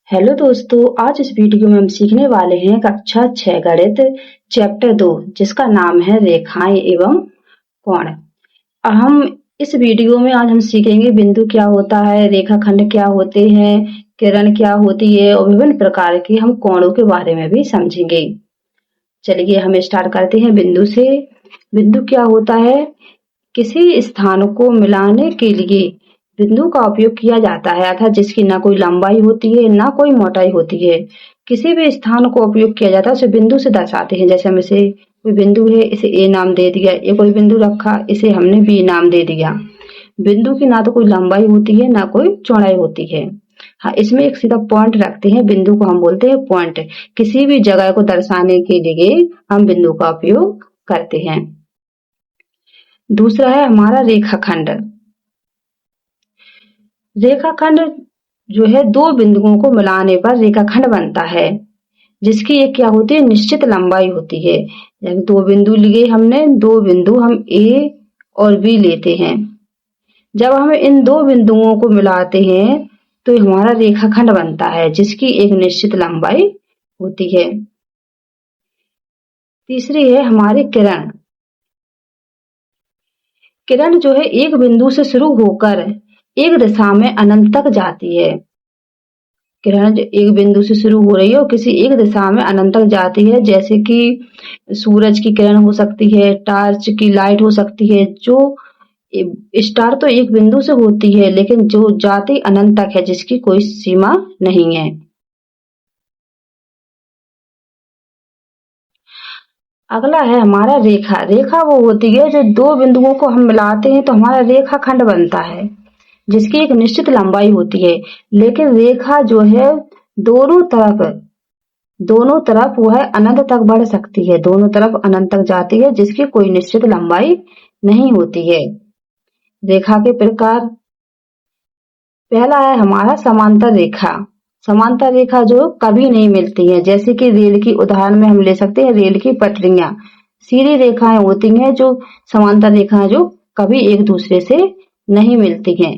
Hello दोस्तों, आज इस वीडियो में हम सीखने वाले हैं कक्षा 6 गणित चैप्टर 2 जिसका नाम है रेखाएं एवं कोण। हम इस वीडियो में आज हम सीखेंगे बिंदु क्या होता है, रेखाखंड क्या होते हैं, किरण क्या होती है और विभिन्न प्रकार के हम कोणों के बारे में भी समझेंगे। चलिए हम स्टार्ट करते हैं बिंदु से। बिंदु क्या होता है? किसी स्थान को मिलाने के लिए बिंदु का उपयोग किया जाता है अर्थात जिसकी ना कोई लंबाई होती है ना कोई मोटाई होती है। किसी भी स्थान को उपयोग किया जाता है उसे बिंदु से दर्शाते हैं। जैसे हम इसे कोई बिंदु है, इसे ए नाम दे दिया, ये कोई बिंदु रखा, इसे हमने बी नाम दे दिया। बिंदु की ना तो कोई लंबाई होती है ना कोई चौड़ाई होती है। हाँ, इसमें एक सीधा पॉइंट रखते हैं, बिंदु को हम बोलते हैं पॉइंट। किसी भी जगह को दर्शाने के लिए हम बिंदु का उपयोग करते हैं। दूसरा है हमारा रेखाखंड। रेखाखंड जो है दो बिंदुओं को मिलाने पर रेखाखंड बनता है जिसकी एक क्या होती है, निश्चित लंबाई होती है। यानी दो बिंदु लिए हमने, दो बिंदु हम ए और बी लेते हैं। जब हम इन दो बिंदुओं को मिलाते हैं तो हमारा रेखाखंड बनता है जिसकी एक निश्चित लंबाई होती है। तीसरी है हमारी किरण। किरण जो है एक बिंदु से शुरू होकर एक दिशा में अनंत तक जाती है। किरण एक बिंदु से शुरू हो रही है और किसी एक दिशा में अनंत तक जाती है। जैसे कि सूरज की किरण हो सकती है, टॉर्च की लाइट हो सकती है। जो स्टार तो एक बिंदु से होती है लेकिन जो जाती अनंत तक है जिसकी कोई सीमा नहीं है। अगला है हमारा रेखा। रेखा वो होती है जो दो बिंदुओं को हम मिलाते हैं तो हमारा रेखाखंड बनता है जिसकी एक निश्चित लंबाई होती है। लेकिन रेखा जो है दोनों तरफ वो है अनंत तक बढ़ सकती है, दोनों तरफ अनंत तक जाती है जिसकी कोई निश्चित लंबाई नहीं होती है। रेखा के प्रकार, पहला है हमारा समांतर रेखा। समांतर रेखा जो कभी नहीं मिलती है, जैसे कि रेल की उदाहरण में हम ले सकते हैं रेल की पटरियां। सीधी रेखाएं होती हैं जो समांतर रेखाएं जो कभी एक दूसरे से नहीं मिलती हैं।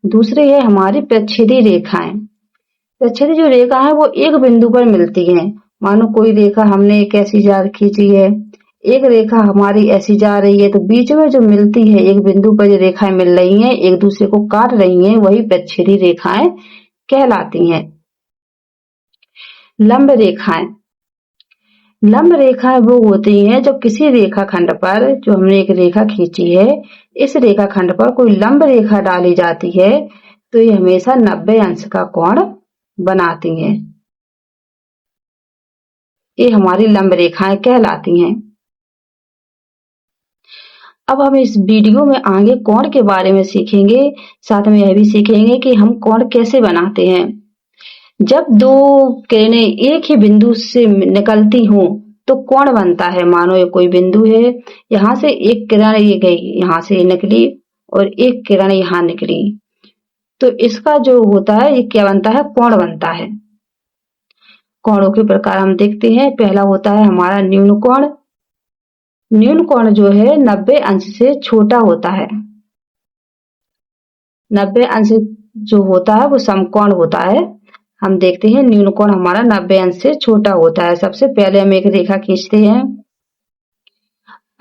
दूसरी है हमारी प्रच्छेदी रेखाएं। प्रच्छेदी जो रेखा है वो एक बिंदु पर मिलती है। मानो कोई रेखा हमने एक ऐसी खींची है, एक रेखा हमारी ऐसी जा रही है तो बीच में जो मिलती है एक बिंदु पर जो रेखाएं मिल रही हैं एक दूसरे को काट रही हैं वही प्रच्छेदी रेखाएं कहलाती हैं। लंब रेखाएं। लंब रेखाएं वो होती हैं जब किसी रेखाखंड पर, जो हमने एक रेखा खींची है, इस रेखाखंड पर कोई लंब रेखा डाली जाती है तो ये हमेशा 90 अंश का कोण बनाती हैं। ये हमारी लंब रेखाएं कहलाती हैं। अब हम इस वीडियो में आगे कोण के बारे में सीखेंगे, साथ में यह भी सीखेंगे कि हम कोण कैसे बनाते हैं। जब दो किरणें एक ही बिंदु से निकलती हों तो कोण बनता है। मानो ये कोई बिंदु है, यहाँ से एक किरण ये गई, यहाँ से निकली और एक किरण यहाँ निकली, तो इसका जो होता है ये क्या बनता है, कोण बनता है। कोणों के प्रकार हम देखते हैं। पहला होता है हमारा न्यून कोण। न्यून कोण जो है 90 अंश से छोटा होता है। 90 अंश जो होता है वो समकोण होता है। हम देखते हैं न्यून कोण हमारा 90 अंश से छोटा होता है। सबसे पहले हम एक रेखा खींचते हैं।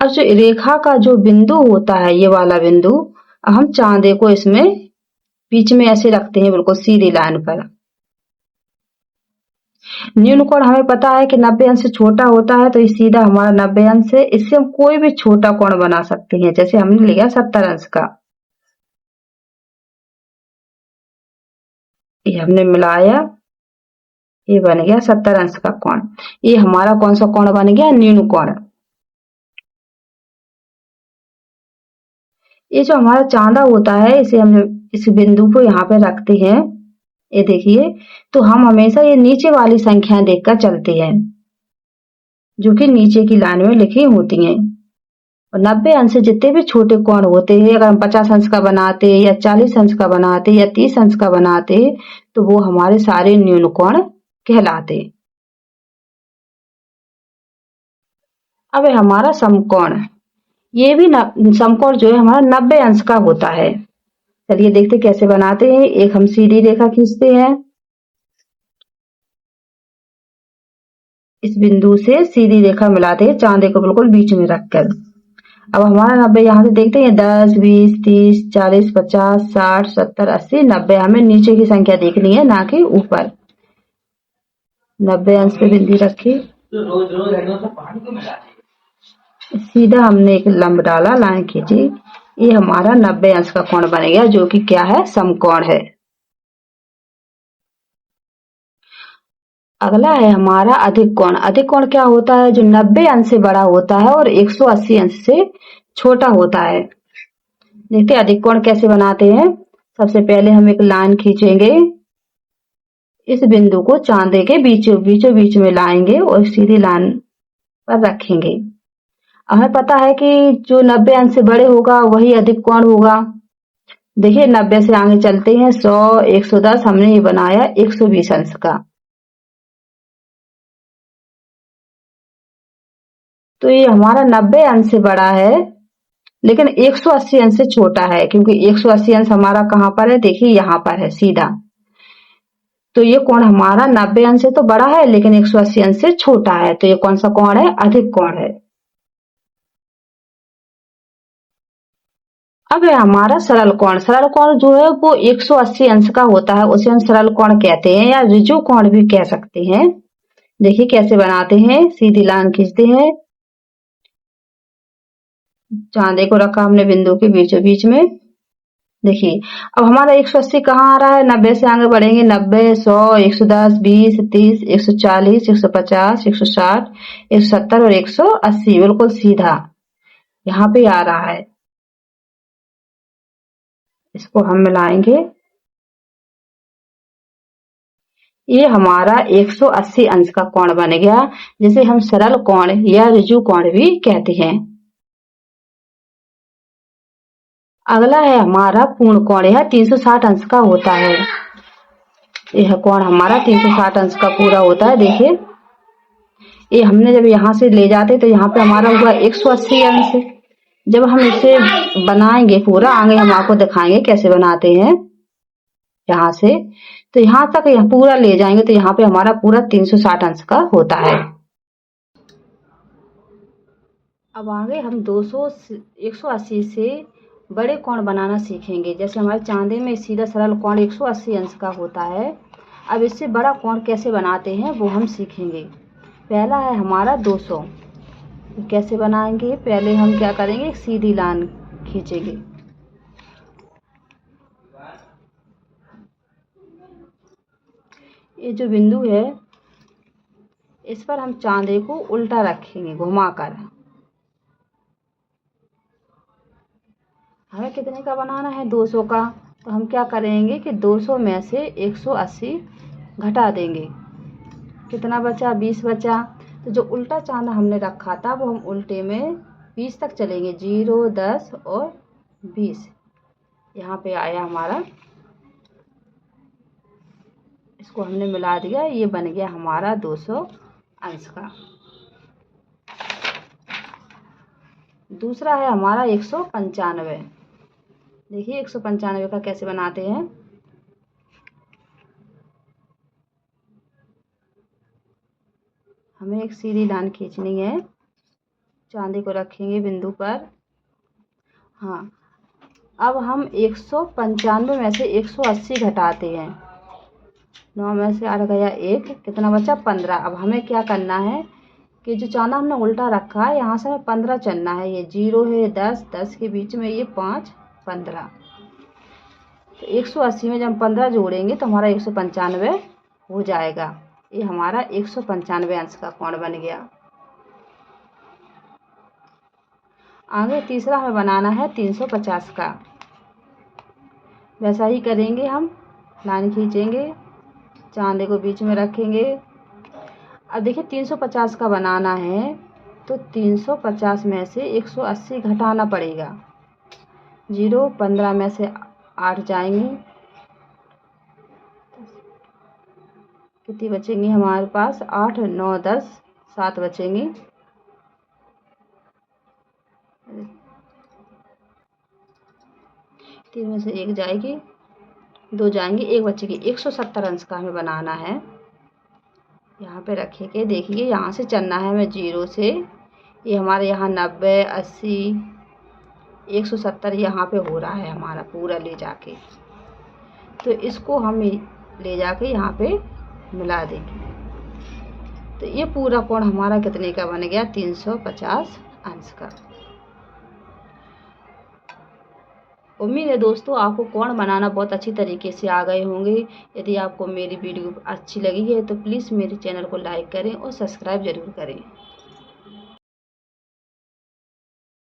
अब जो रेखा का जो बिंदु होता है, ये वाला बिंदु, हम चांदे को इसमें बीच में ऐसे रखते हैं बिल्कुल सीधी लाइन पर। न्यून कोण हमें पता है कि 90 अंश से छोटा होता है तो ये सीधा हमारा 90 अंश है। इससे हम कोई भी छोटा कोण बना सकते हैं। जैसे हमने लिया 70 अंश का, ये हमने मिलाया, ये बन गया 70 अंश का कोण। ये हमारा कौन सा कोण बन गया, न्यून कोण। ये जो हमारा चांदा होता है इसे हम इस बिंदु को यहाँ पे रखते हैं, ये देखिए, तो हम हमेशा ये नीचे वाली संख्याएं देखकर चलते हैं जो कि नीचे की लाइन में लिखी होती हैं। और 90 अंश से जितने भी छोटे कोण होते हैं, अगर हम 50 अंश का बनाते या 40 अंश का बनाते या 30 अंश का बनाते तो वो हमारे सारे न्यून कोण कहलाते। अब है हमारा समकोण। ये भी समकोण जो है हमारा 90 अंश का होता है। चलिए देखते कैसे बनाते हैं। एक हम सीधी रेखा खींचते हैं, इस बिंदु से सीधी रेखा मिलाते हैं चांदे को बिल्कुल बीच में रखकर। अब हमारा 90 यहाँ से देखते हैं 10, 20, 30, 40, 50, 60, 70, 80, 90। हमें नीचे की संख्या देखनी है, ना कि ऊपर। 90 अंश पे बिंदी रखी, सीधा हमने एक लंब डाला, लाइन खींची, ये हमारा 90 अंश का कोण बन गया, जो कि क्या है, समकोण है। अगला है हमारा अधिक कोण। अधिक कोण क्या होता है, जो 90 अंश से बड़ा होता है और 180 अंश से छोटा होता है। देखते हैं अधिक कोण कैसे बनाते हैं। सबसे पहले हम एक लाइन खींचेंगे, इस बिंदु को चांदे के बीचों बीच में लाएंगे और सीधी लाइन पर रखेंगे। हमें पता है कि जो 90 अंश से बड़े होगा वही अधिक कोण होगा। देखिए 90 से आगे चलते हैं, 100, 110, हमने ये बनाया 120 अंश का। तो ये हमारा 90 अंश से बड़ा है, लेकिन 180 अंश से छोटा है, क्योंकि 180 अंश हमारा कहाँ पर है, देखिए यहाँ पर है सीधा। तो ये कोण हमारा 90 अंश से तो बड़ा है, लेकिन 180 अंश से छोटा है। तो ये कौन सा कोण है, अधिक कोण है। अब है हमारा सरल कोण। सरल कोण जो है वो 180 अंश का होता है, उसे हम सरल कोण कहते हैं या ऋजु कोण भी कह सकते हैं। देखिए कैसे बनाते हैं, सीधी लाइन खींचते हैं, चांदे को रखा हमने बिंदु के बीचों बीच में। देखिए अब हमारा 180 कहाँ आ रहा है, 90 से आगे बढ़ेंगे, 90, 100, 110, 20, 30, 140, 150, 160, 170 और 180, बिल्कुल सीधा यहाँ पे आ रहा है। इसको हम मिलाएंगे, ये हमारा 180 अंश का कोण बन गया, जिसे हम सरल कोण या ऋजु कोण भी कहते हैं। अगला है हमारा पूर्ण कोण, यह 360 अंश का होता है। यह कोण हमारा 360 अंश का पूरा होता है। देखिए ये हमने जब यहाँ से ले जाते तो यहाँ पे हमारा हुआ 180 अंश। जब हम इसे बनाएंगे पूरा, आगे हम आपको दिखाएंगे कैसे बनाते हैं। यहाँ से तो यहाँ तक यहाँ पूरा ले जाएंगे तो यहाँ पे हमारा पूरा 360 अंश का होता है। अब आगे हम 180 से बड़े कोण बनाना सीखेंगे। जैसे हमारे चांदे में सीधा सरल कोण 180 अंश का होता है, अब इससे बड़ा कोण कैसे बनाते हैं वो हम सीखेंगे। पहला है हमारा 200। कैसे बनाएंगे, पहले हम क्या करेंगे, एक सीधी लाइन खींचेंगे, ये जो बिंदु है इस पर हम चांदे को उल्टा रखेंगे घुमाकर। हमें कितने का बनाना है, 200 का। तो हम क्या करेंगे कि 200 में से 180 घटा देंगे, कितना बचा, 20 बचा। तो जो उल्टा चांदा हमने रखा था वो हम उल्टे में 20 तक चलेंगे, 0, 10 और 20 यहाँ पे आया हमारा। इसको हमने मिला दिया, ये बन गया हमारा 200 अंश का। दूसरा है हमारा 195। देखिए 195 का कैसे बनाते हैं। हमें एक सीधी लाइन खींचनी है, चांदी को रखेंगे बिंदु पर। हाँ अब हम 195 में से 180 घटाते हैं, 9 में से 8 गया 1, कितना बचा, 15। अब हमें क्या करना है कि जो चांदा हमने उल्टा रखा है यहाँ से हमें 15 चलना है। ये 0 है, 10, 10 के बीच में ये 5, 15। तो 180 में जब हम 15 जोड़ेंगे तो हमारा 195 हो जाएगा। ये हमारा 195 अंश का कोण बन गया। आगे तीसरा हमें बनाना है 350 का। वैसा ही करेंगे, हम लाइन खींचेंगे, चांदे को बीच में रखेंगे। अब देखिए 350 का बनाना है तो 350 में से 180 घटाना पड़ेगा। 0, 15 में से 8 जाएंगे, कितनी बचेंगी हमारे पास, 8, 9, 10, 7 बचेंगी। 3 में से 1 जाएगी, 2 जाएंगी, 1 बचेगी। 170 अंश का हमें बनाना है। यहाँ पे रखेंगे। देखिए यहाँ से चलना है हमें 0 से, ये हमारे यहाँ 90, 80, 170 यहाँ पे हो रहा है हमारा पूरा ले जाके। तो इसको हम ले जाके यहाँ पे मिला देंगे। तो ये पूरा कोण हमारा कितने का बन गया? 350 अंश का। उम्मीद है दोस्तों आपको कोण बनाना बहुत अच्छी तरीके से आ गए होंगे। यदि आपको मेरी वीडियो अच्छी लगी है तो प्लीज़ मेरे चैनल को लाइक करें और सब्सक्राइब ज़रूर करें।